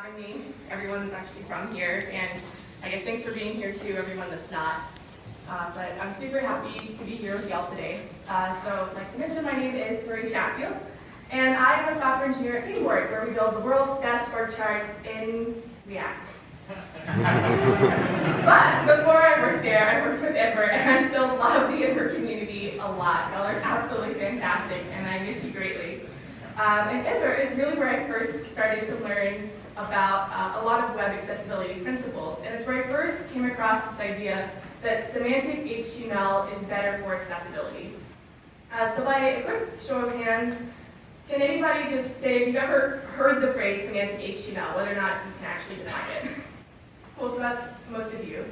having me. Everyone's actually from here, and I guess thanks for being here too, everyone that's not. But I'm super happy to be here with y'all today. So, like I mentioned, my name is Chatfield, and I am a software engineer at Pingboard, where we build the world's best org chart in React. But before I worked there, I worked with Ember, and I still love the Ember community a lot. Y'all are absolutely fantastic, and I miss you greatly. And Ember is really where I first started to learn about a lot of web accessibility principles, and it's where I first came across this idea that semantic HTML is better for accessibility. So by a quick show of hands, can anybody just say if you've ever heard the phrase semantic HTML, whether or not you can actually define it? Cool, so that's most of you.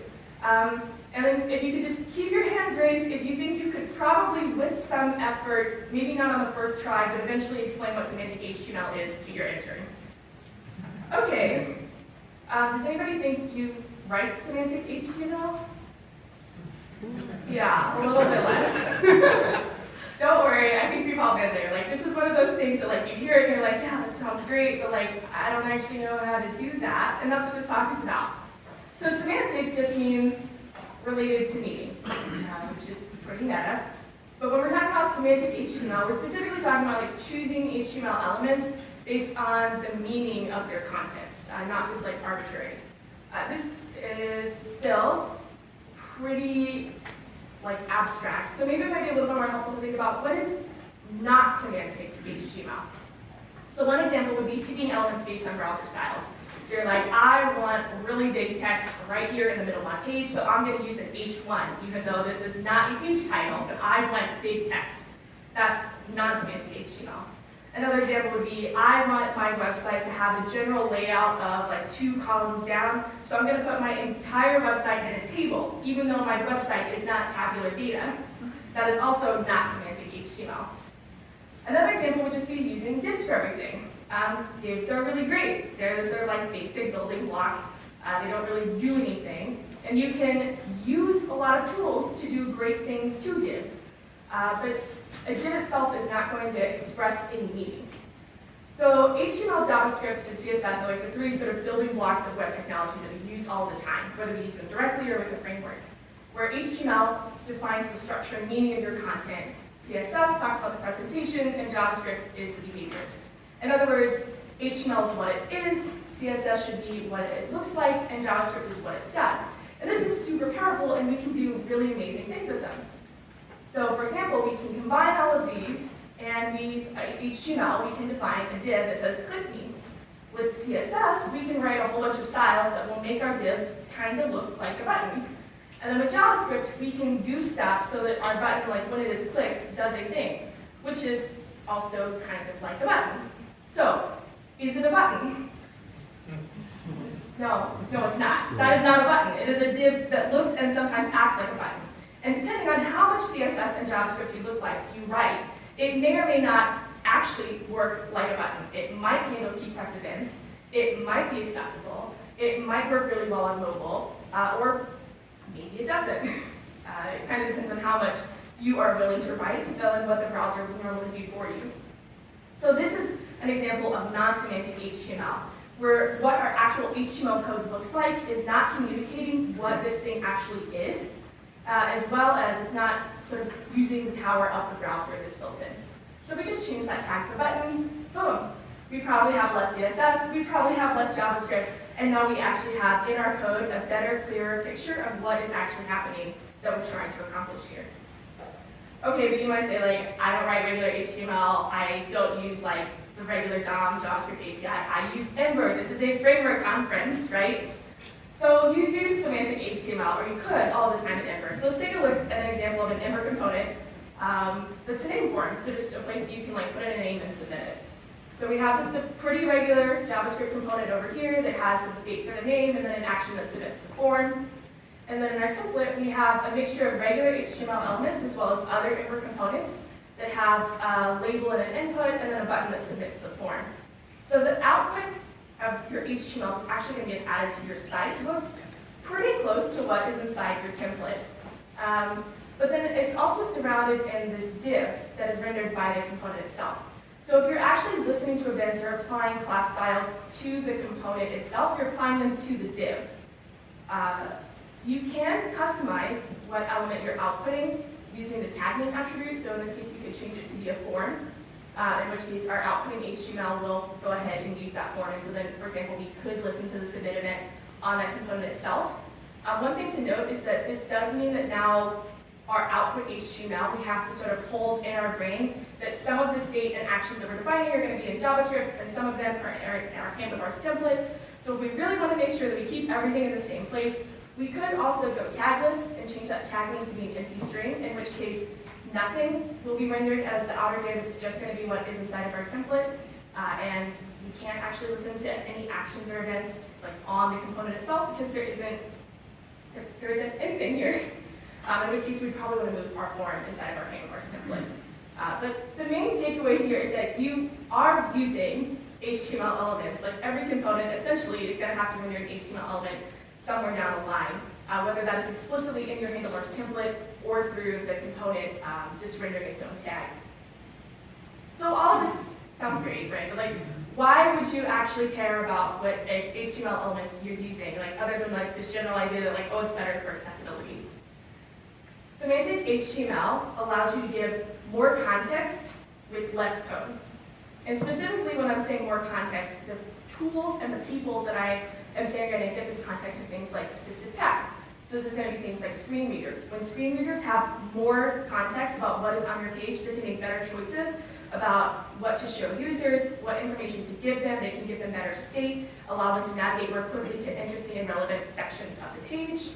And then if you could just keep your hands raised if you think you could probably, with some effort, maybe not on the first try, but eventually explain what semantic HTML is to your intern. Okay. Does anybody think you write semantic HTML? Yeah, a little bit less. Don't worry, I think we've all been there. Like, this is one of those things that, like, you hear it and you're like, yeah, that sounds great, but, like, I don't actually know how to do that. And that's what this talk is about. So semantic just means related to meaning, which is pretty meta. But when we're talking about semantic HTML, we're specifically talking about, like, choosing HTML elements based on the meaning of their contents, not just, like, arbitrary. This is still pretty, like, abstract. So maybe it might be a little bit more helpful to think about what is not semantic HTML. So one example would be picking elements based on browser styles. So you're like, I want really big text right here in the middle of my page, so I'm going to use an H1, even though this is not a page title, but I want big text. That's non-semantic HTML. Another example would be, I want my website to have a general layout of like 2 columns down, so I'm going to put my entire website in a table, even though my website is not tabular data. That is also not semantic HTML. Another example would just be using divs for everything. Divs are really great. They're this sort of like basic building block. They don't really do anything. And you can use a lot of tools to do great things to divs. But a div itself is not going to express any meaning. So HTML, JavaScript, and CSS are like the 3 sort of building blocks of web technology that we use all the time, whether we use them directly or with a framework. Where HTML defines the structure and meaning of your content, CSS talks about the presentation, and JavaScript is the behavior. In other words, HTML is what it is, CSS should be what it looks like, and JavaScript is what it does. And this is super powerful, and we can do really amazing things with them. So, for example, we can combine all of these, and HTML, we can define a div that says click me. With CSS, we can write a whole bunch of styles that will make our div kind of look like a button. And then with JavaScript, we can do stuff so that our button, like when it is clicked, does a thing, which is also kind of like a button. So, is it a button? No, it's not. That is not a button. It is a div that looks and sometimes acts like a button. And depending on how much CSS and JavaScript you write, it may or may not actually work like a button. It might handle key precedence, it might be accessible, it might work really well on mobile, or maybe it doesn't. It kind of depends on how much you are willing to write and what the browser will normally do for you. So this is an example of non-semantic HTML, where what our actual HTML code looks like is not communicating what this thing actually is, as well as it's not sort of using the power of the browser that's built in. So if we just change that tag for buttons, boom. We probably have less CSS, we probably have less JavaScript, and now we actually have in our code a better, clearer picture of what is actually happening that we're trying to accomplish here. Okay, but you might say, like, I don't write regular HTML, I don't use, like, the regular DOM JavaScript API, I use Ember. This is a framework conference, right? So you use semantic HTML, or you could all the time in Ember. So let's take a look at an example of an Ember component that's a name form, so just a place that you can like put in a name and submit it. So we have just a pretty regular JavaScript component over here that has some state for the name and then an action that submits the form. And then in our template, we have a mixture of regular HTML elements as well as other Ember components that have a label and an input and then a button that submits the form. So the output of your HTML is actually going to get added to your site. It looks pretty close to what is inside your template. But then it's also surrounded in this div that is rendered by the component itself. So if you're actually listening to events or applying class styles to the component itself, you're applying them to the div. You can customize what element you're outputting using the tag name attribute. So in this case, we could change it to be a form, in which case our outputting HTML will go ahead and use that form. And so then, for example, we could listen to the submit event on that component itself. One thing to note is that this does mean that now our output HTML, we have to sort of hold in our brain that some of the state and actions that we're defining are going to be in JavaScript, and some of them are in our handlebars template. So if we really want to make sure that we keep everything in the same place, we could also go tagless and change that tag name to be an empty string, in which case nothing will be rendered as the outer div. It's just going to be what is inside of our template. And we can't actually listen to any actions or events like on the component itself because there isn't anything here. In which case we'd probably want to move our form inside of our handlebars template. But the main takeaway here is that you are using HTML elements. Like every component essentially is going to have to render an HTML element somewhere down the line, whether that is explicitly in your handlebars template or through the component just rendering its own tag. So all of this sounds great, right? But like, why would you actually care about what HTML elements you're using, like other than like this general idea that like, oh, it's better for accessibility? Semantic HTML allows you to give more context with less code. And specifically when I'm saying more context, the tools and the people that I am saying are going to get this context are things like assisted tag. So this is going to be things like screen readers. When screen readers have more context about what is on your page, they can make better choices about what to show users, what information to give them. They can give them better state, allow them to navigate more quickly to interesting and relevant sections of the page.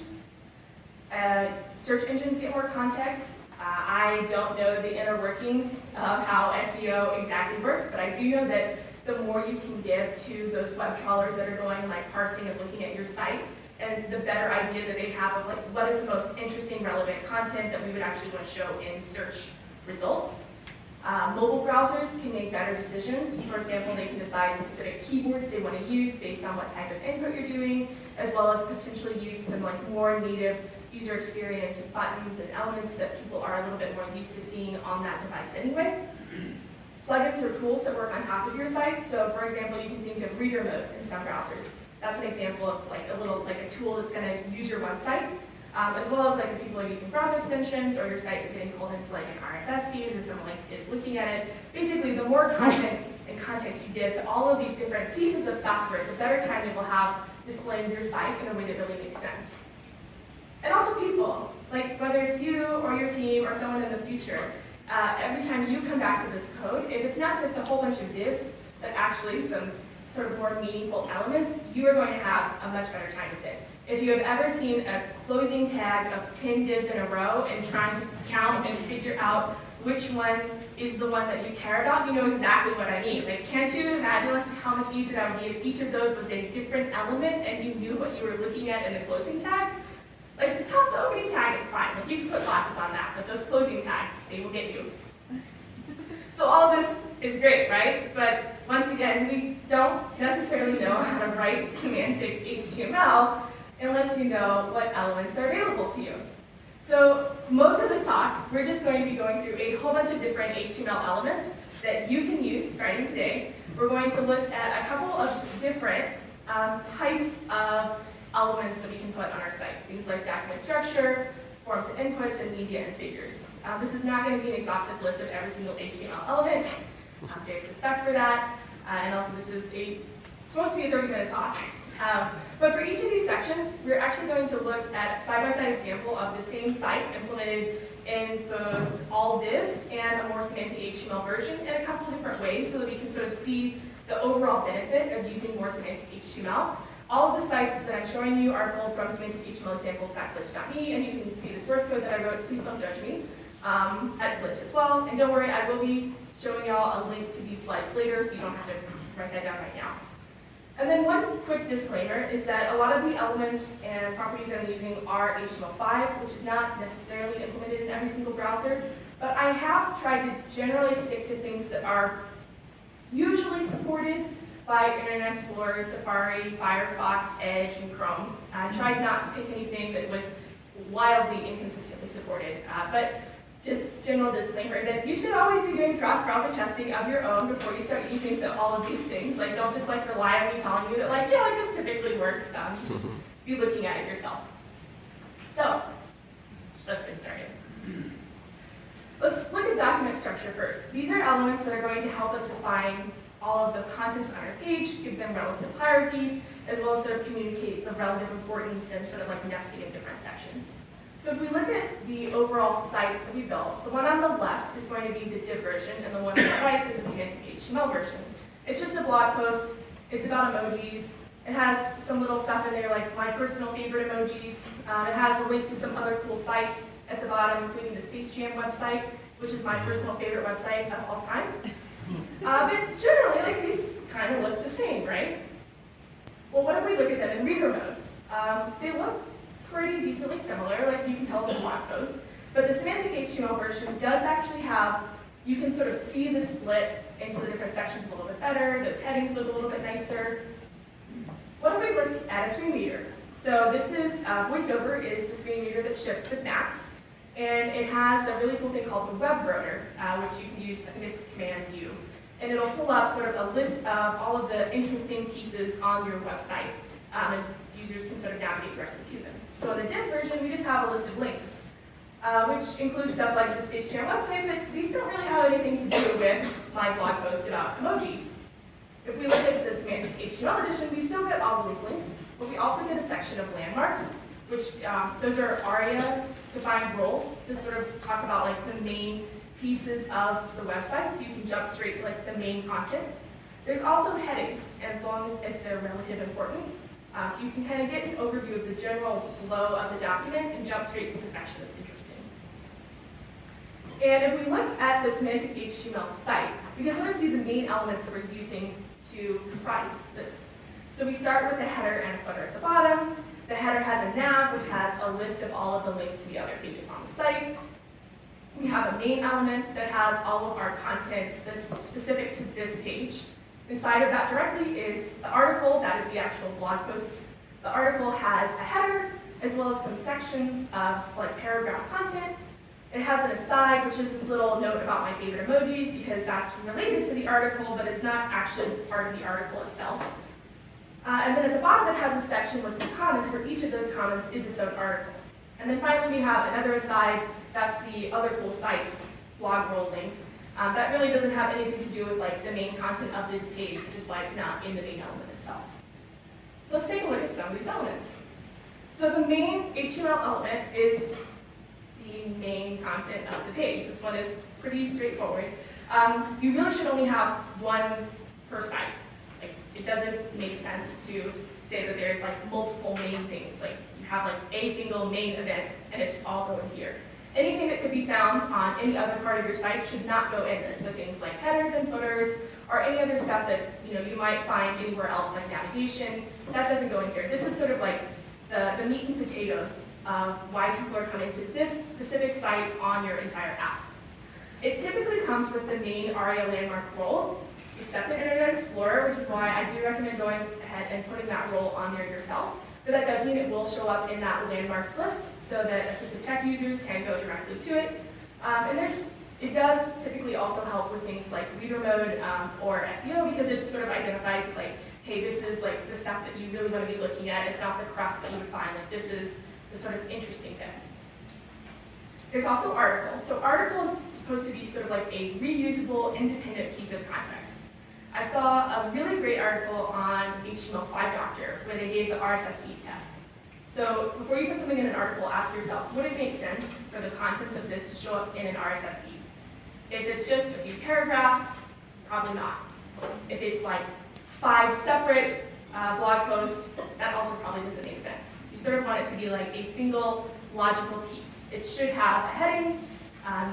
Search engines get more context. I don't know the inner workings of how SEO exactly works, but I do know that the more you can give to those web crawlers that are going and like parsing and looking at your site, and the better idea that they have of like what is the most interesting, relevant content that we would actually want to show in search results. Mobile browsers can make better decisions. For example, they can decide specific keywords they want to use based on what type of input you're doing, as well as potentially use some like more native user experience buttons and elements that people are a little bit more used to seeing on that device anyway. Plugins or tools that work on top of your site. So for example, you can think of reader mode in some browsers. That's an example of like a tool that's going to use your website, as well as like if people are using browser extensions or your site is getting pulled into like an RSS feed and someone like is looking at it. Basically, the more content and context you give to all of these different pieces of software, the better time it will have displaying your site in a way that really makes sense. And also people, like whether it's you or your team or someone in the future, every time you come back to this code, if it's not just a whole bunch of divs, but actually some sort of more meaningful elements, you are going to have a much better time with it. If you have ever seen a closing tag of 10 divs in a row and trying to count and figure out which one is the one that you care about, you know exactly what I mean. Like, can't you imagine like, how much easier that would be if each of those was a different element and you knew what you were looking at in the closing tag? Like the opening tag is fine, like you can put classes on that, but those closing tags, they will get you. So all of this is great, right? But once again, we don't necessarily know how to write semantic HTML unless you know what elements are available to you. So most of this talk, we're just going to be going through a whole bunch of different HTML elements that you can use starting today. We're going to look at a couple of different types of elements that we can put on our site. Things like document structure, forms and inputs, and media and figures. This is not going to be an exhaustive list of every single HTML element. There's the spec for that. And also this is supposed to be a 30-minute talk. But for each of these sections, we're actually going to look at a side-by-side example of the same site implemented in both all divs and a more semantic HTML version in a couple different ways so that we can sort of see the overall benefit of using more semantic HTML. All of the sites that I'm showing you are pulled from semantichtmlexamples.glitch.me, and you can see the source code that I wrote. Please don't judge me at Glitch as well. And don't worry, I will be showing y'all a link to these slides later, so you don't have to write that down right now. And then one quick disclaimer is that a lot of the elements and properties that I'm using are HTML5, which is not necessarily implemented in every single browser, but I have tried to generally stick to things that are usually supported by Internet Explorer, Safari, Firefox, Edge, and Chrome. I tried not to pick anything that was wildly inconsistently supported. But just general disclaimer that you should always be doing cross-browser testing of your own before you start using all of these things. Like, don't just like rely on me telling you that, like, yeah, like this typically works. You should be looking at it yourself. So, let's get started. Let's look at document structure first. These are elements that are going to help us define all of the contents on our page, give them relative hierarchy, as well as sort of communicate the relative importance and sort of like nesting in different sections. So if we look at the overall site that we built, the one on the left is going to be the div version, and the one on the right is the Semantic HTML version. It's just a blog post. It's about emojis. It has some little stuff in there like my personal favorite emojis. It has a link to some other cool sites at the bottom, including the Space Jam website, which is my personal favorite website of all time. But generally, like, these kind of look the same, right? Well, what if we look at them in reader mode? They look pretty decently similar, like you can tell it's a blog post. But the Semantic HTML version does actually have, you can sort of see the split into the different sections a little bit better. Those headings look a little bit nicer. What if we look at a screen reader? So this is, VoiceOver is the screen reader that ships with Macs. And it has a really cool thing called the web rotor, which you can use, I think it's Command U. And it'll pull up sort of a list of all of the interesting pieces on your website. And users can sort of navigate directly to them. So in the div version, we just have a list of links, which includes stuff like the Space Jam website, but these don't really have anything to do with my blog post about emojis. If we look at the Semantic HTML edition, we still get all of these links, but we also get a section of landmarks, which those are ARIA-defined roles that sort of talk about like the main pieces of the website, so you can jump straight to like the main content. There's also headings, as long as they're relative importance, so you can kind of get an overview of the general flow of the document and jump straight to the section that's interesting. And if we look at the Semantic HTML site, we can sort of see the main elements that we're using to comprise this. So we start with the header and footer at the bottom. The header has a nav, which has a list of all of the links to the other pages on the site. We have a main element that has all of our content that's specific to this page. Inside of that directly is the article, that is the actual blog post. The article has a header, as well as some sections of like paragraph content. It has an aside, which is this little note about my favorite emojis, because that's related to the article, but it's not actually part of the article itself. And then at the bottom it has a section with some comments, where each of those comments is its own article. And then finally we have another aside, that's the other cool sites blog roll link. That really doesn't have anything to do with like the main content of this page, which is why it's not in the main element itself. So let's take a look at some of these elements. So the main HTML element is the main content of the page. This one is pretty straightforward. You really should only have one per site. Like, it doesn't make sense to say that there's like multiple main things. Like, you have like a single main event and it should all go in here. Anything that could be found on any other part of your site should not go in this. So things like headers and footers, or any other stuff that you might find anywhere else, like navigation, that doesn't go in here. This is sort of like the meat and potatoes of why people are coming to this specific site on your entire app. It typically comes with the main ARIA landmark role, except in Internet Explorer, which is why I do recommend going ahead and putting that role on there yourself. But that does mean it will show up in that landmarks list so that assistive tech users can go directly to it. And it does typically also help with things like reader mode or SEO, because it just sort of identifies like, hey, this is like the stuff that you really want to be looking at. It's not the crap that you would find. Like, this is the sort of interesting thing. There's also article. So article is supposed to be sort of like a reusable, independent piece of context. I saw a really great article on HTML5 Doctor where they gave the RSS feed test. So before you put something in an article, ask yourself, would it make sense for the contents of this to show up in an RSS feed? If it's just a few paragraphs, probably not. If it's like 5 separate blog posts, that also probably doesn't make sense. You sort of want it to be like a single logical piece. It should have a heading,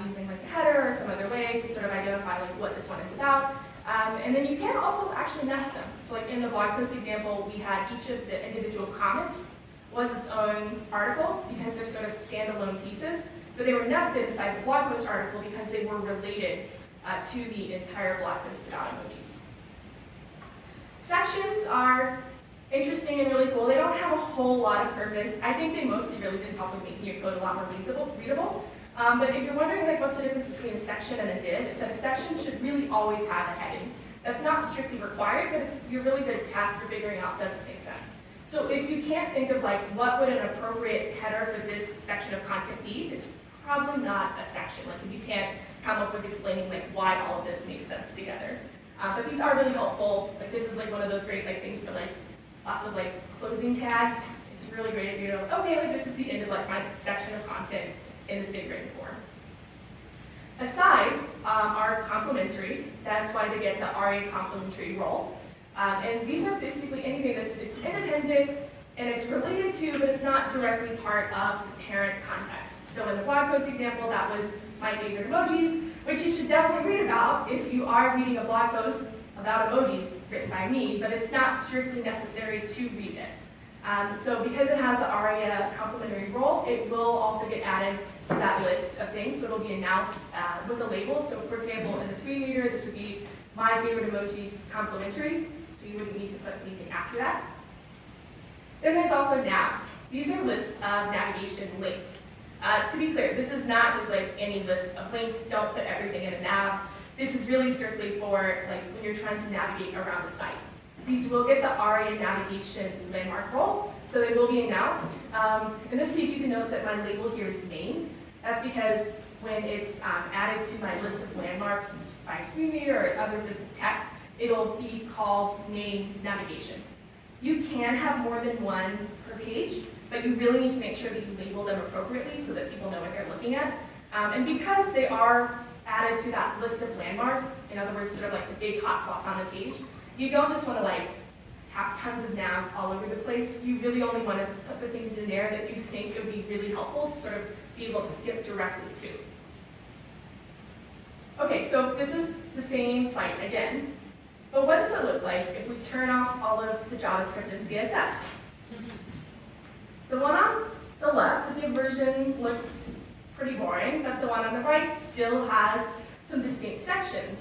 using like a header or some other way to sort of identify like what this one is about. And then you can also actually nest them. So like in the blog post example, we had each of the individual comments was its own article because they're sort of standalone pieces, but they were nested inside the blog post article because they were related to the entire blog post about emojis. Sections are interesting and really cool. They don't have a whole lot of purpose. I think they mostly really just help with making your code a lot more readable. But if you're wondering like what's the difference between a section and a div, it's that a section should really always have a heading. That's not strictly required, but it's your really good task for figuring out, does this make sense? So if you can't think of like what would an appropriate header for this section of content be, it's probably not a section. Like if you can't come up with explaining like why all of this makes sense together. But these are really helpful. Like this is like one of those great like things for like lots of like closing tags. It's really great if you know, okay, like this is the end of like my section of content in this big written form. Asides are complementary. That's why they get the RA complementary role. And these are basically anything it's independent and it's related to, but it's not directly part of the parent context. So in the blog post example, that was my favorite emojis, which you should definitely read about if you are reading a blog post about emojis written by me, but it's not strictly necessary to read it. So because it has the ARIA complementary role, it will also get added to that list of things, so it'll be announced with a label. So for example, in the screen reader, this would be my favorite emojis complementary, so you wouldn't need to put anything after that. Then there's also navs. These are lists of navigation links. To be clear, this is not just like any list of links. Don't put everything in a nav. This is really strictly for like when you're trying to navigate around the site. These will get the ARIA navigation landmark role, so they will be announced. In this case, you can note that my label here is main. That's because when it's added to my list of landmarks by screen reader or other system tech, it'll be called main navigation. You can have more than one per page, but you really need to make sure that you label them appropriately so that people know what they're looking at. And because they are added to that list of landmarks, in other words, sort of like the big hotspots on the page, you don't just want to like have tons of navs all over the place. You really only want to put the things in there that you think it would be really helpful to sort of be able to skip directly to. Okay, so this is the same site again, but what does it look like if we turn off all of the JavaScript and CSS? The one on the left, the div version, looks pretty boring, but the one on the right still has some distinct sections.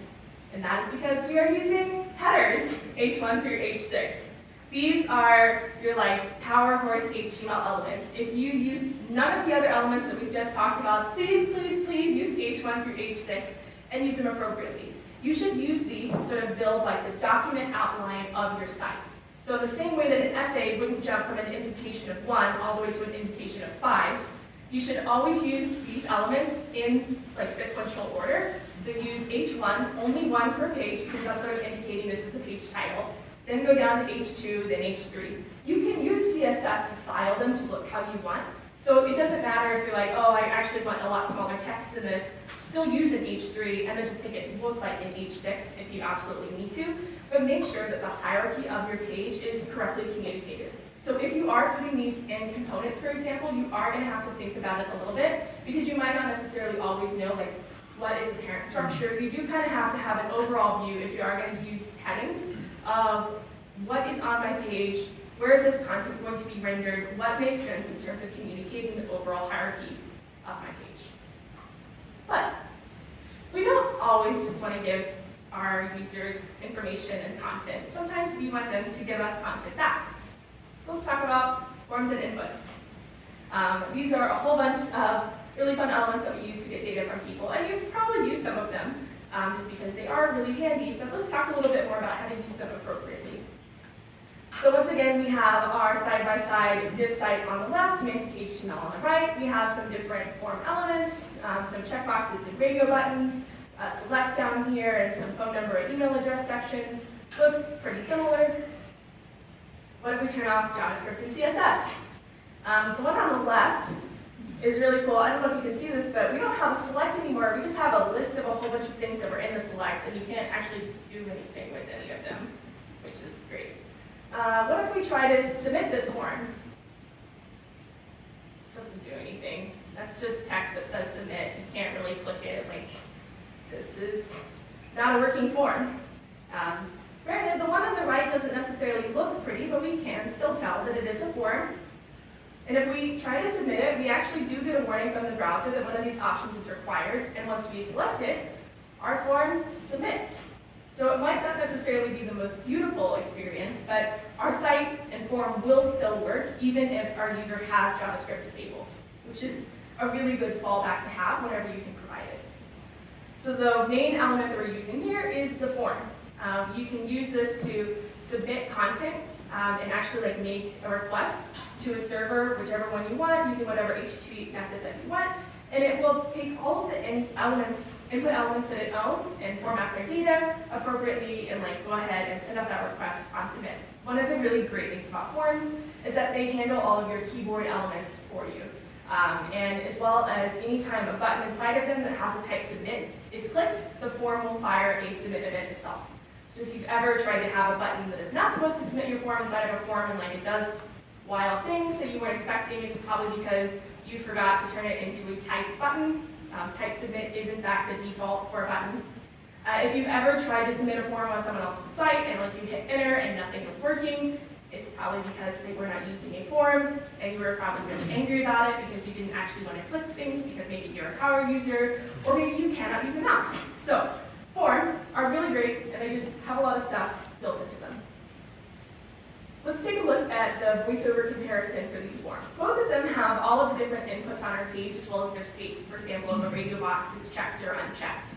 And that is because we are using headers, H1 through H6. These are your like power horse HTML elements. If you use none of the other elements that we've just talked about, please, please, please use H1 through H6 and use them appropriately. You should use these to sort of build like the document outline of your site. So in the same way that an essay wouldn't jump from an indentation of 1 all the way to an indentation of 5, you should always use these elements in like sequential order. So use H1, only one per page, because that's sort of indicating this is the page title. Then go down to H2, then H3. You can use CSS to style them to look how you want. So it doesn't matter if you're like, oh, I actually want a lot smaller text than this. Still use an H3 and then just make it look like an H6 if you absolutely need to. But make sure that the hierarchy of your page is correctly communicated. So if you are putting these in components, for example, you are going to have to think about it a little bit because you might not necessarily always know like what is the parent structure. You do kind of have to have an overall view if you are going to use headings of what is on my page, where is this content going to be rendered, what makes sense in terms of communicating the overall hierarchy of my page. But we don't always just want to give our users information and content. Sometimes we want them to give us content back. So let's talk about forms and inputs. These are a whole bunch of really fun elements that we use to get data from people, and you've probably used some of them just because they are really handy, but let's talk a little bit more about how to use them appropriately. So once again, we have our side-by-side div site on the left, Semantic HTML on the right. We have some different form elements, some checkboxes and radio buttons, select down here, and some phone number and email address sections. Looks pretty similar. What if we turn off JavaScript and CSS? The one on the left is really cool. I don't know if you can see this, but we don't have a select anymore. We just have a list of a whole bunch of things that were in the select, and you can't actually do anything with any of them, which is great. What if we try to submit this form? Doesn't do anything. That's just text that says submit. You can't really click it. Like, this is not a working form. Granted, the one on the right doesn't necessarily look pretty, but we can still tell that it is a form. And if we try to submit it, we actually do get a warning from the browser that one of these options is required, and once we select it, our form submits. So it might not necessarily be the most beautiful experience, but our site and form will still work even if our user has JavaScript disabled, which is a really good fallback to have whenever you can provide it. So the main element that we're using here is the form. You can use this to submit content and actually like make a request to a server, whichever one you want, using whatever HTTP method that you want, and it will take all of the input elements that it owns and format their data appropriately and like go ahead and send out that request on submit. One of the really great things about forms is that they handle all of your keyboard elements for you. And as well as anytime a button inside of them that has the type submit is clicked, the form will fire a submit event itself. So if you've ever tried to have a button that is not supposed to submit your form inside of a form and like it does wild things that you weren't expecting, it's probably because you forgot to turn it into a type button. Type submit is in fact the default for a button. If you've ever tried to submit a form on someone else's site and like you hit enter and nothing was working, it's probably because they were not using a form and you were probably really angry about it because you didn't actually want to click things because maybe you're a power user or maybe you cannot use a mouse. So forms are really great and they just have a lot of stuff built into them. Let's take a look at the voiceover comparison for these forms. Both of them have all of the different inputs on our page as well as their state. For example, if a radio box is checked or unchecked.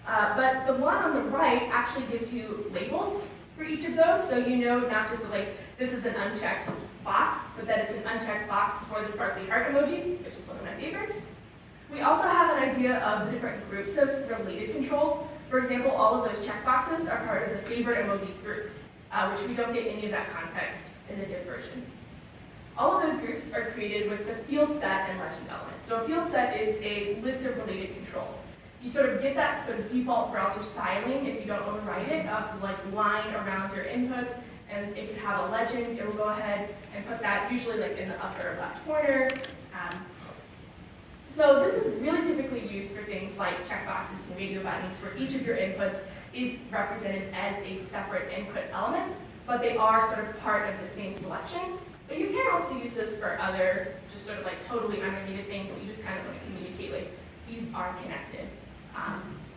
But the one on the right actually gives you labels for each of those, so you know not just that like this is an unchecked box, but that it's an unchecked box for the sparkly heart emoji, which is one of my favorites. We also have an idea of the different groups of related controls. For example, all of those checkboxes are part of the favorite emojis group, which we don't get any of that context in the div version. All of those groups are created with the field set and legend element. So a field set is a list of related controls. You sort of get that sort of default browser styling if you don't override it of like line around your inputs, and if you have a legend, it will go ahead and put that usually like in the upper left corner. So this is really typically used for things like checkboxes and radio buttons where each of your inputs is represented as a separate input element, but they are sort of part of the same selection. But you can also use this for other just sort of like totally unrelated things that you just kind of like communicate like these are connected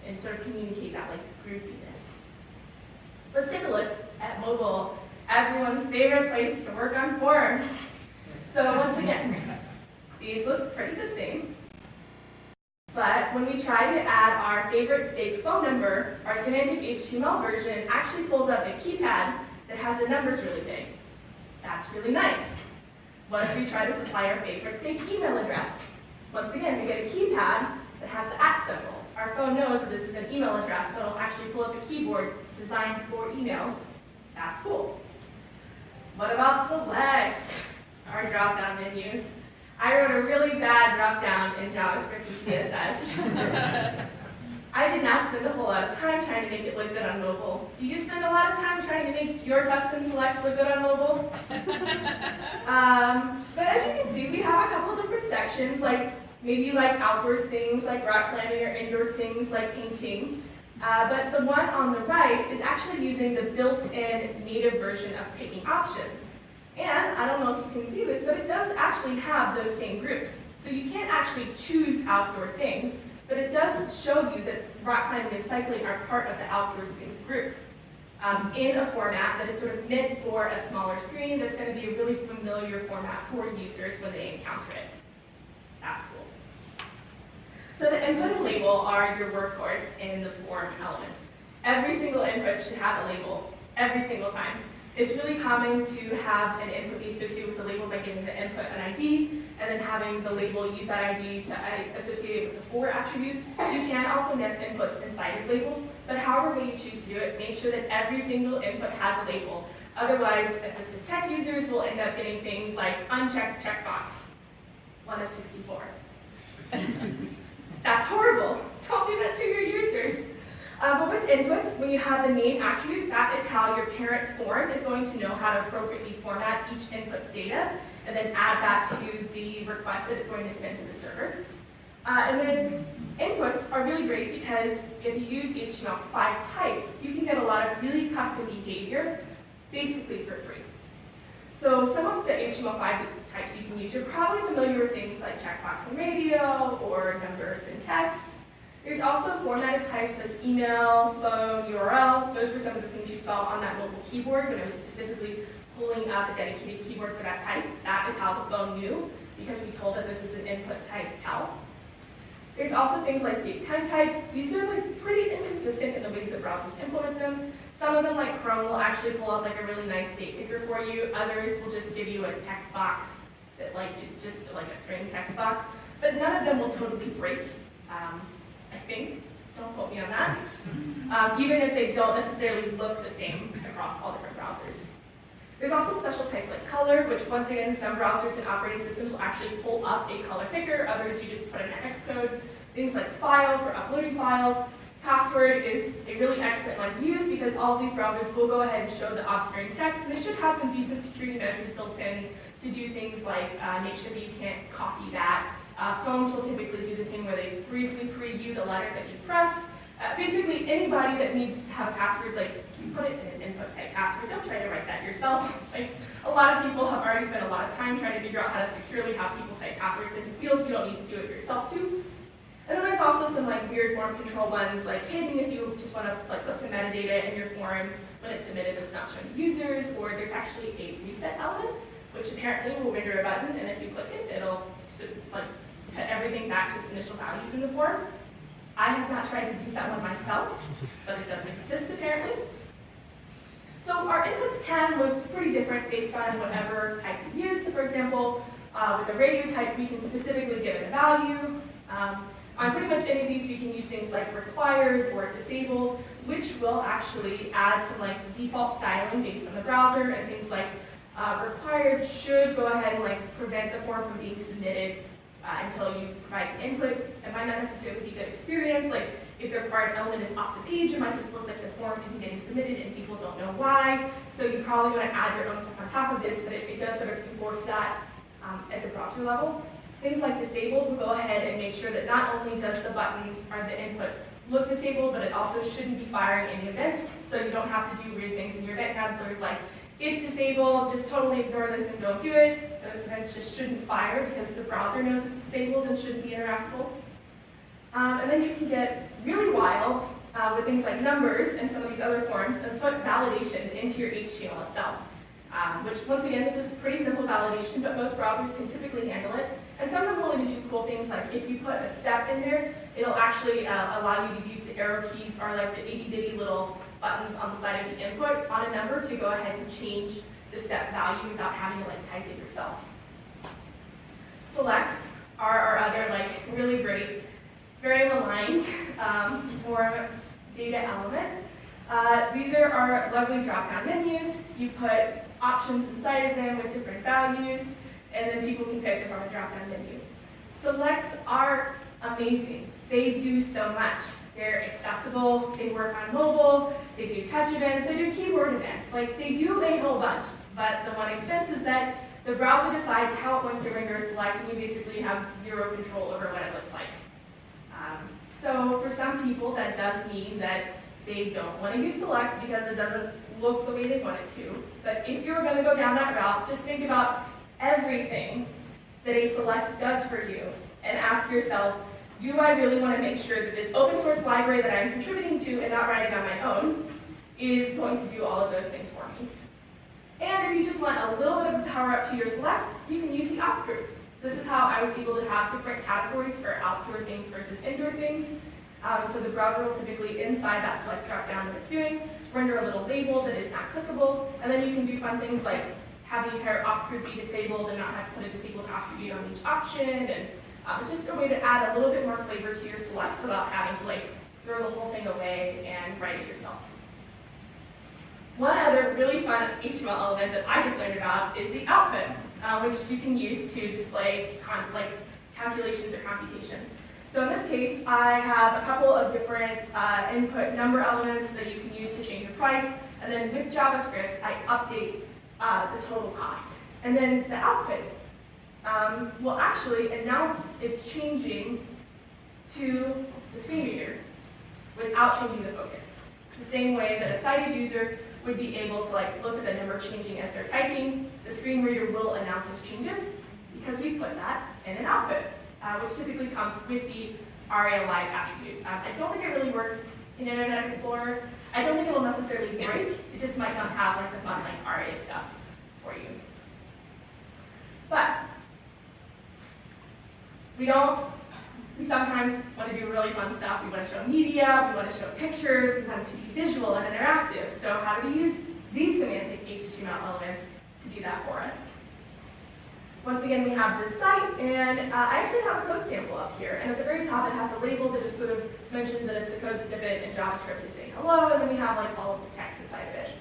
and sort of communicate that like groupiness. Let's take a look at mobile, everyone's favorite place to work on forms. So once again, these look pretty the same. But when we try to add our favorite fake phone number, our Semantic HTML version actually pulls up a keypad that has the numbers really big. That's really nice. What if we try to supply our favorite fake email address? Once again, we get a keypad that has the @ symbol. Our phone knows that this is an email address, so it'll actually pull up a keyboard designed for emails. That's cool. What about selects? Our drop-down menus. I wrote a really bad drop-down in JavaScript and CSS. I did not spend a whole lot of time trying to make it look good on mobile. Do you spend a lot of time trying to make your custom selects look good on mobile? But as you can see, we have a couple different sections, like maybe you like outdoors things like rock climbing or indoors things like painting. But the one on the right is actually using the built-in native version of picking options. And I don't know if you can see this, but it does actually have those same groups. So you can't actually choose outdoor things, but it does show you that rock climbing and cycling are part of the outdoors things group in a format that is sort of meant for a smaller screen that's going to be a really familiar format for users when they encounter it. That's cool. So the input and label are your workhorse in the form elements. Every single input should have a label, every single time. It's really common to have an input be associated with the label by giving the input an ID, and then having the label use that ID to associate it with the for attribute. You can also nest inputs inside of labels, but however way you choose to do it, make sure that every single input has a label. Otherwise, assistive tech users will end up getting things like unchecked checkbox, 1 of 64. That's horrible. Don't do that to your users. But with inputs, when you have the name attribute, that is how your parent form is going to know how to appropriately format each input's data, and then add that to the request that it's going to send to the server. And then inputs are really great because if you use HTML5 types, you can get a lot of really custom behavior, basically for free. So some of the HTML5 types you can use, you're probably familiar with things like checkbox and radio, or numbers and text. There's also formatted types like email, phone, URL. Those were some of the things you saw on that mobile keyboard when it was specifically pulling up a dedicated keyboard for that type. That is how the phone knew because we told that this is an input type tell. There's also things like date time types. These are like pretty inconsistent in the ways that browsers implement them. Some of them, like Chrome, will actually pull up like a really nice date picker for you. Others will just give you a text box that just like a string text box. But none of them will totally break, I think. Don't quote me on that. Even if they don't necessarily look the same across all different browsers. There's also special types like color, which once again, some browsers and operating systems will actually pull up a color picker. Others, you just put in a hex code. Things like file for uploading files. Password is a really excellent one to use because all of these browsers will go ahead and show the off-screen text, and they should have some decent security measures built in to do things like make sure that you can't copy that. Phones will typically do the thing where they briefly preview the letter that you pressed. Basically, anybody that needs to have a password, like, just put it in an input type password. Don't try to write that yourself. Like, a lot of people have already spent a lot of time trying to figure out how to securely have people type passwords into fields. You don't need to do it yourself, too. And then there's also some like weird form control ones, like hidden if you just want to like put some metadata in your form when it's submitted that's not shown to users, or there's actually a reset element, which apparently will render a button, and if you click it, it'll like put everything back to its initial values in the form. I have not tried to use that one myself, but it does exist apparently. So our inputs can look pretty different based on whatever type you use. So for example, with the radio type, we can specifically give it a value. On pretty much any of these, we can use things like required or disabled, which will actually add some like default styling based on the browser, and things like required should go ahead and like prevent the form from being submitted until you provide an input. It might not necessarily be a good experience. Like if the required element is off the page, it might just look like the form isn't getting submitted and people don't know why. So you probably want to add your own stuff on top of this, but it does sort of enforce that at the browser level. Things like disabled will go ahead and make sure that not only does the button or the input look disabled, but it also shouldn't be firing any events. So you don't have to do weird things in your event handlers like if disabled, just totally ignore this and don't do it. Those events just shouldn't fire because the browser knows it's disabled and shouldn't be interactable. And then you can get really wild with things like numbers and some of these other forms and put validation into your HTML itself. Which, once again, this is pretty simple validation, but most browsers can typically handle it. And some of them will even do cool things like if you put a step in there, it'll actually allow you to use the arrow keys or like the itty-bitty little buttons on the side of the input on a number to go ahead and change the step value without having to like type it yourself. Selects are our other like really great, very aligned form data element. These are our lovely drop-down menus. You put options inside of them with different values, and then people can pick from a drop-down menu. Selects are amazing. They do so much. They're accessible, they work on mobile, they do touch events, they do keyboard events. Like, they do a whole bunch, but the one expense is that the browser decides how it wants to render a select, and you basically have zero control over what it looks like. So for some people, that does mean that they don't want to use selects because it doesn't look the way they want it to. But if you're going to go down that route, just think about everything that a select does for you and ask yourself, do I really want to make sure that this open source library that I'm contributing to and not writing on my own is going to do all of those things for me? And if you just want a little bit of a power up to your selects, you can use the opt group. This is how I was able to have different categories for outdoor things versus indoor things. So the browser will typically, inside that select dropdown that it's doing, render a little label that is not clickable, and then you can do fun things like have the entire opt group be disabled and not have to put a disabled attribute on each option, and it's just a way to add a little bit more flavor to your selects without having to like throw the whole thing away and write it yourself. One other really fun HTML element that I just learned about is the output, which you can use to display calculations or computations. So in this case, I have a couple of different input number elements that you can use to change the price, and then with JavaScript, I update the total cost. And then the output will actually announce it's changing to the screen reader without changing the focus. The same way that a sighted user would be able to like look at the number changing as they're typing, the screen reader will announce its changes because we put that in an output, which typically comes with the ARIA Live attribute. I don't think it really works in Internet Explorer. I don't think it will necessarily break. It just might not have like the fun like ARIA stuff for you. But We sometimes want to do really fun stuff. We want to show media, we want to show pictures, we want it to be visual and interactive. So how do we use these semantic HTML elements to do that for us? Once again, we have this site, and I actually have a code sample up here. And at the very top, it has a label that just sort of mentions that it's a code snippet in JavaScript to say hello, and then we have like all of this text inside of it.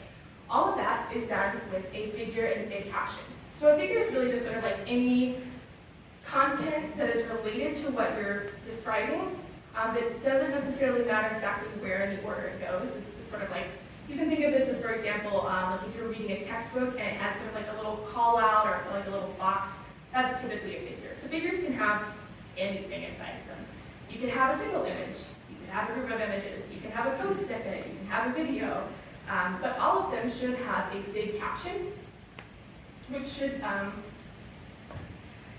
All of that is done with a figure and a caption. So a figure is really just sort of like any content that is related to what you're describing that doesn't necessarily matter exactly where in the order it goes. It's sort of like, you can think of this as, for example, like if you're reading a textbook and it has sort of like a little call out or like a little box, that's typically a figure. So figures can have anything inside of them. You can have a single image, you can have a group of images, you can have a code snippet, you can have a video, but all of them should have a big caption, which should,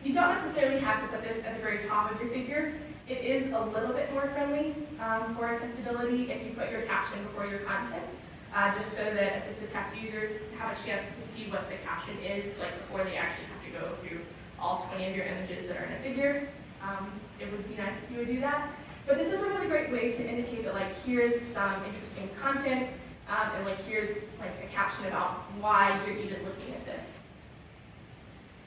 you don't necessarily have to put this at the very top of your figure. It is a little bit more friendly for accessibility if you put your caption before your content. Just so that assistive tech users have a chance to see what the caption is, like before they actually have to go through all 20 of your images that are in a figure. It would be nice if you would do that. But this is a really great way to indicate that like here's some interesting content, and like here's like a caption about why you're even looking at this.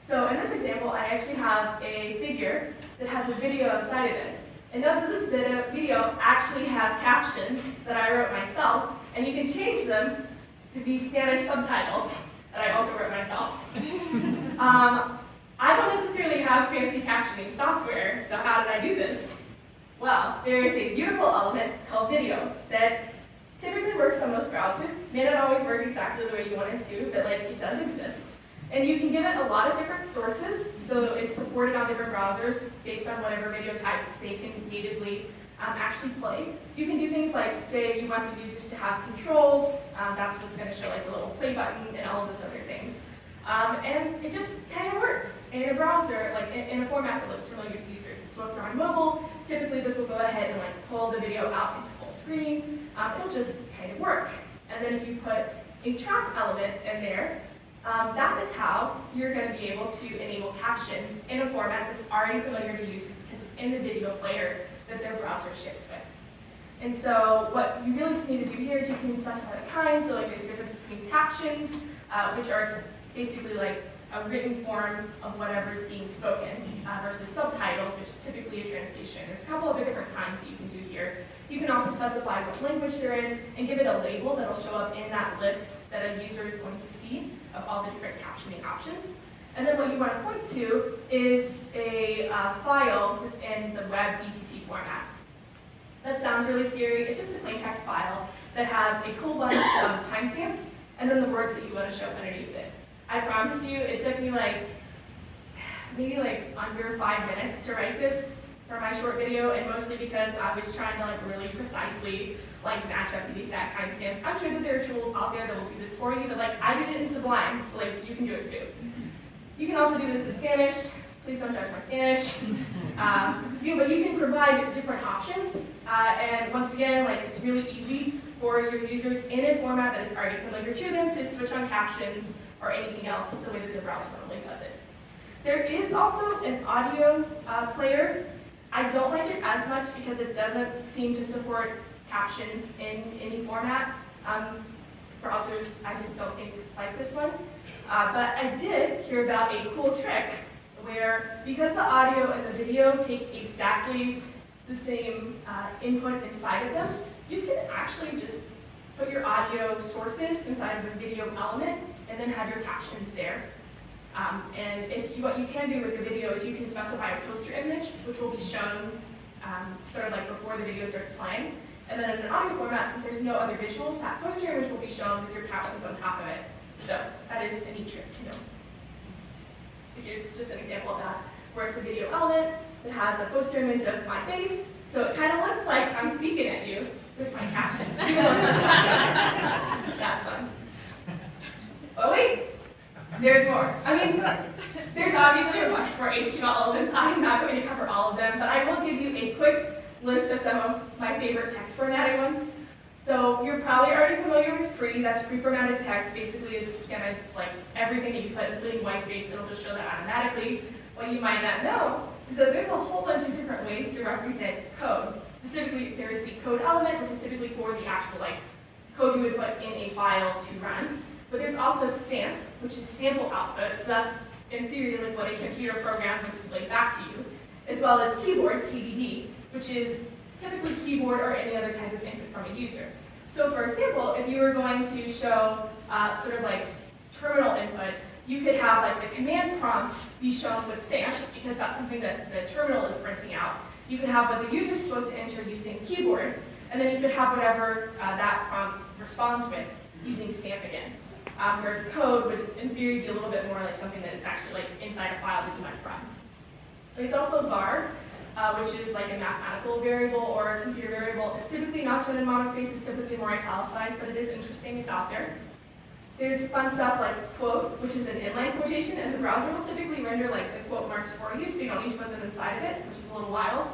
So in this example, I actually have a figure that has a video inside of it. And note that this video actually has captions that I wrote myself, and you can change them to be Spanish subtitles that I also wrote myself. I don't necessarily have fancy captioning software, so how did I do this? Well, there is a beautiful element called video that typically works on most browsers. May not always work exactly the way you want it to, but like it does exist. And you can give it a lot of different sources, so it's supported on different browsers based on whatever video types they can natively actually play. You can do things like, say, you want the users to have controls, that's what's going to show like the little play button and all of those other things. And it just kind of works in a browser, like in a format that looks familiar to users. So if you're on mobile, typically this will go ahead and like pull the video out into full screen. It'll just kind of work. And then if you put a track element in there, that is how you're going to be able to enable captions in a format that's already familiar to users because it's in the video player that their browser ships with. And so what you really just need to do here is you can specify the kind, so like there's a difference between captions, which are basically like a written form of whatever's being spoken, versus subtitles, which is typically a translation. There's a couple of different kinds that you can do here. You can also specify what language they're in and give it a label that'll show up in that list that a user is going to see of all the different captioning options. And then what you want to point to is a file that's in the web BTT format. That sounds really scary. It's just a plain text file that has a cool bunch of timestamps and then the words that you want to show underneath it. I promise you, it took me like, maybe like under 5 minutes to write this for my short video, and mostly because I was trying to like really precisely like match up the exact timestamps. I'm sure that there are tools out there that will do this for you, but like I did it in Sublime, so like you can do it too. You can also do this in Spanish. Please don't judge my Spanish. But you can provide different options, and once again, like it's really easy for your users in a format that is already familiar to them to switch on captions or anything else the way that the browser normally does it. There is also an audio player. I don't like it as much because it doesn't seem to support captions in any format. Browsers, I just don't think like this one. But I did hear about a cool trick where, because the audio and the video take exactly the same input inside of them, you can actually just put your audio sources inside of a video element and then have your captions there. And what you can do with the video is you can specify a poster image, which will be shown sort of like before the video starts playing. And then in an audio format, since there's no other visuals, that poster image will be shown with your captions on top of it. So that is a neat trick to know. Here's just an example of that, where it's a video element that has a poster image of my face. So it kind of looks like I'm speaking at you with my captions. That's fun. Oh wait, there's more. I mean, there's obviously a bunch more HTML elements. I'm not going to cover all of them, but I will give you a quick list of some of my favorite text formatting ones. So you're probably already familiar with pre. That's pre-formatted text. Basically, it's gonna, like, everything that you put, including white space, it'll just show that automatically. What you might not know is that there's a whole bunch of different ways to represent code. Specifically, there is the code element, which is typically for the actual, like, code you would put in a file to run. But there's also SAMP, which is sample output. So that's, in theory, like what a computer program would display back to you, as well as keyboard, KDD, which is typically keyboard or any other type of input from a user. So for example, if you were going to show sort of like terminal input, you could have like the command prompt be shown with SAMP, because that's something that the terminal is printing out. You could have what the user is supposed to enter using keyboard, and then you could have whatever that prompt responds with using SAMP again. Whereas code would, in theory, be a little bit more like something that is actually like inside a file that you might run. There's also var, which is like a mathematical variable or a computer variable. It's typically not shown in monospace, it's typically more italicized, but it is interesting, it's out there. There's fun stuff like quote, which is an inline quotation, and the browser will typically render like the quote marks for you, so you don't need to put them inside of it, which is a little wild.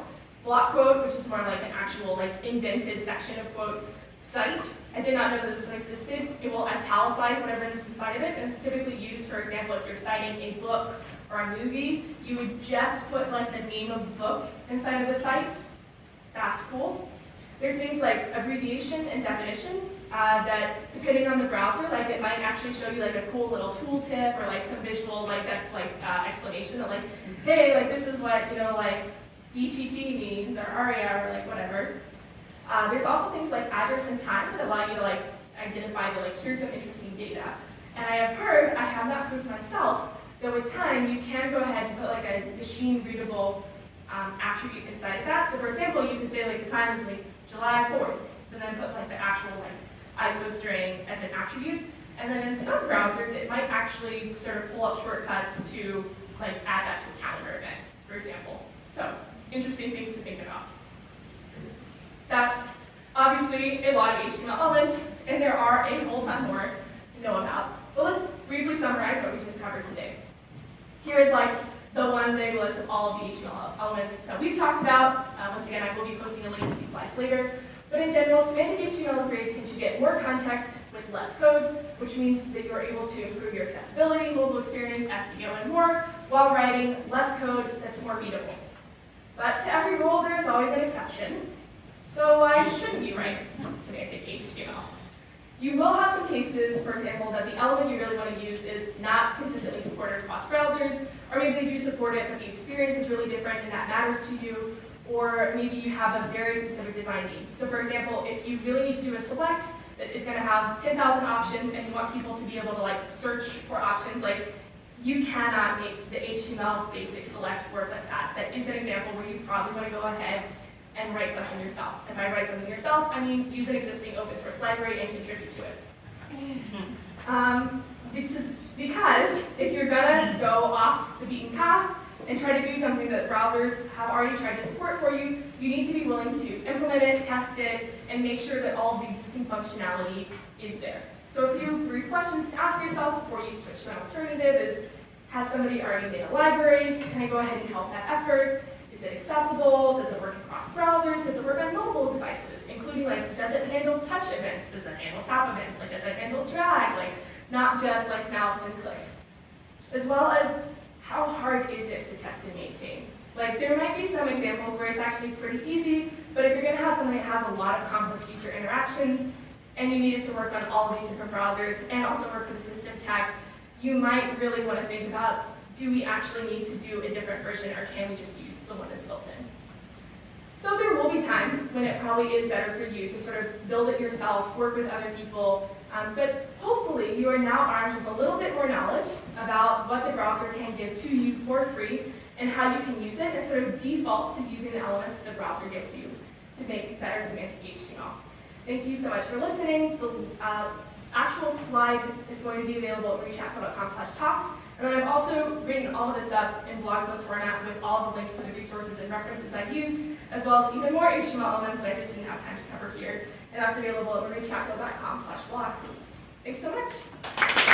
Block quote, which is more like an actual like indented section of quote. Cite, I did not know that this one existed. It will italicize whatever is inside of it, and it's typically used, for example, if you're citing a book or a movie, you would just put like the name of the book inside of the cite. That's cool. There's things like abbreviation and definition that, depending on the browser, like it might actually show you like a cool little tooltip or like some visual like explanation that like, hey, like this is what, you know, like BTT means or ARIA or like whatever. There's also things like address and time that allow you to like identify that like here's some interesting data. And I have heard, I have not proved myself, that with time you can go ahead and put like a machine readable attribute inside of that. So for example, you can say like the time is like July 4th, and then put like the actual like ISO string as an attribute. And then in some browsers, it might actually sort of pull up shortcuts to like add that to a calendar event, for example. So interesting things to think about. That's obviously a lot of HTML elements, and there are a whole ton more to know about. But let's briefly summarize what we just covered today. Here is like the one big list of all of the HTML elements that we've talked about. Once again, I will be posting a link to these slides later. But in general, semantic HTML is great because you get more context with less code, which means that you're able to improve your accessibility, mobile experience, SEO, and more, while writing less code that's more readable. But to every rule, there is always an exception. So why shouldn't you write semantic HTML? You will have some cases, for example, that the element you really want to use is not consistently supported across browsers, or maybe they do support it, but the experience is really different and that matters to you, or maybe you have a very specific design need. So for example, if you really need to do a select that is going to have 10,000 options and you want people to be able to like search for options, like you cannot make the HTML basic select work like that. That is an example where you probably want to go ahead and write something yourself. If I write something yourself, I mean use an existing open source library and contribute to it. Because if you're gonna go off the beaten path and try to do something that browsers have already tried to support for you, you need to be willing to implement it, test it, and make sure that all of the existing functionality is there. So a few brief questions to ask yourself before you switch to an alternative is, has somebody already made a library? Can I go ahead and help that effort? Is it accessible? Does it work across browsers? Does it work on mobile devices? Including like, does it handle touch events? Does it handle tap events? Like, does it handle drag? Like, not just like mouse and click. As well as, how hard is it to test and maintain? Like, there might be some examples where it's actually pretty easy, but if you're gonna have something that has a lot of complex user interactions, and you need it to work on all of these different browsers, and also work with the system tag, you might really wanna think about, do we actually need to do a different version, or can we just use the one that's built in? So there will be times when it probably is better for you to sort of build it yourself, work with other people, but hopefully you are now armed with a little bit more knowledge about what the browser can give to you for free and how you can use it, and sort of default to using the elements that the browser gives you to make better semantic HTML. Thank you so much for listening. The actual slide is going to be available at rechatco.com/talks. And then I've also written all of this up in blog post format with all the links to the resources and references I've used, as well as even more HTML elements that I just didn't have time to cover here. And that's available at rechatco.com/blog. Thanks so much.